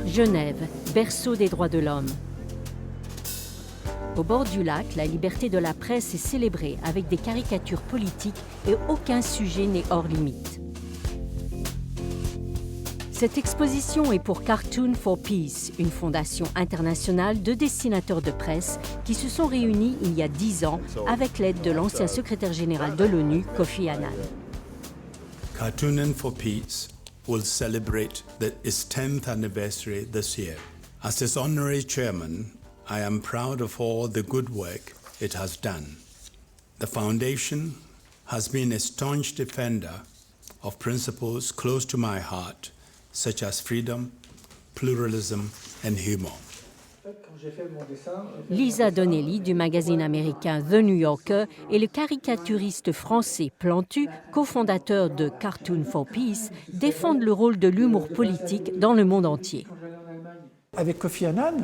Genève, berceau des droits de l'homme. Au bord du lac, la liberté de la presse est célébrée avec des caricatures politiques et aucun sujet n'est hors limite. Cette exposition est pour Cartoon for Peace, une fondation internationale de dessinateurs de presse qui se sont réunis il y a 10 ans avec l'aide de l'ancien secrétaire général de l'ONU, Kofi Annan. Cartooning for Peace will celebrate its 10th anniversary this year. As its honorary chairman, I am proud of all the good work it has done. The foundation has been a staunch defender of principles close to my heart, such as freedom, pluralism, and humor. Lisa Donnelly du magazine américain The New Yorker et le caricaturiste français Plantu, cofondateur de Cartoon for Peace, défendent le rôle de l'humour politique dans le monde entier. Avec Kofi Annan,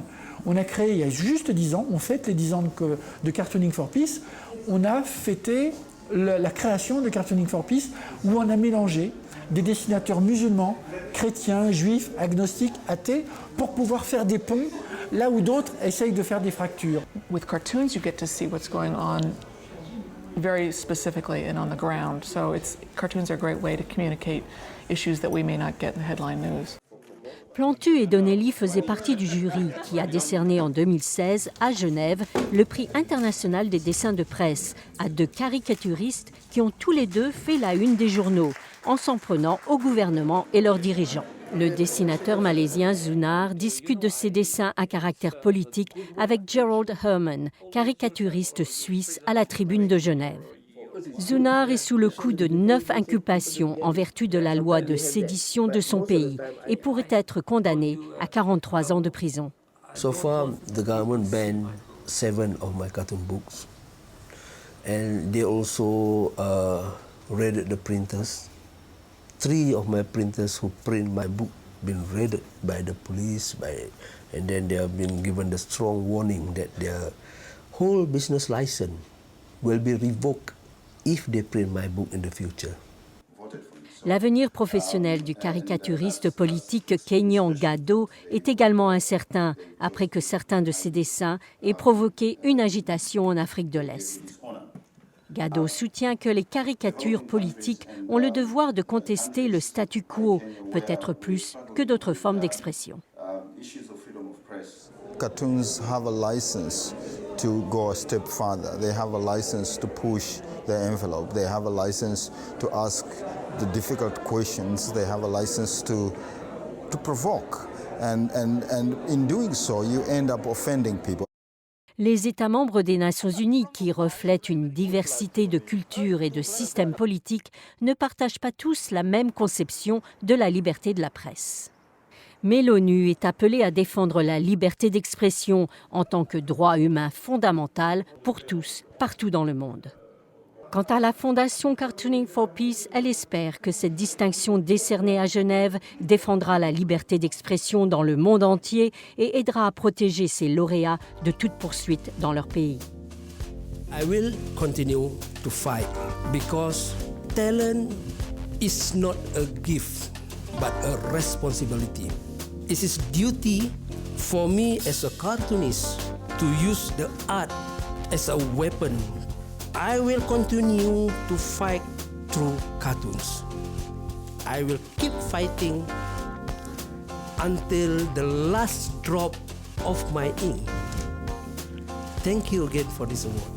on a créé il y a juste 10 ans, on fête les 10 ans de Cartooning for Peace, on a fêté la création de Cartooning for Peace où on a mélangé des dessinateurs musulmans, chrétiens, juifs, agnostiques, athées, pour pouvoir faire des ponts là où d'autres essayent de faire des fractures. With cartoons, you get to see what's going on very specifically and on the ground. So cartoons are a great way to communicate issues that we may not get in the headline news. Plantu et Donnelly faisaient partie du jury qui a décerné en 2016 à Genève le prix international des dessins de presse à 2 caricaturistes qui ont tous les deux fait la une des journaux en s'en prenant au gouvernement et leurs dirigeants. Le dessinateur malaisien Zunar discute de ses dessins à caractère politique avec Gerald Herman, caricaturiste suisse à la Tribune de Genève. Zunar est sous le coup de 9 inculpations en vertu de la loi de sédition de son pays et pourrait être condamné à 43 ans de prison. So far, the government banned 7 of my cartoon books, and they also raided the printers. 3 of my printers who print my book been raided by the police, and then they have been given the strong warning that their whole business license will be revoked if they print my book in the future. L'avenir professionnel du caricaturiste politique kényan Gado est également incertain après que certains de ses dessins aient provoqué une agitation en Afrique de l'Est. Gado soutient que les caricatures politiques ont le devoir de contester le statu quo, peut-être plus que d'autres formes d'expression. Cartoons have a license to go a step further. They have a license to push the envelope. They have a license to ask the difficult questions. They have a license to provoke. And in doing so, you end up offending people. Les États membres des Nations Unies, qui reflètent une diversité de cultures et de systèmes politiques, ne partagent pas tous la même conception de la liberté de la presse. Mais l'ONU est appelée à défendre la liberté d'expression en tant que droit humain fondamental pour tous, partout dans le monde. Quant à la fondation Cartooning for Peace, elle espère que cette distinction décernée à Genève défendra la liberté d'expression dans le monde entier et aidera à protéger ses lauréats de toute poursuite dans leur pays. I will continue to fight because talent is not a gift but a responsibility. It is duty for me as a cartoonist to use the art as a weapon. I will continue to fight through cartoons. I will keep fighting until the last drop of my ink. Thank you again for this award.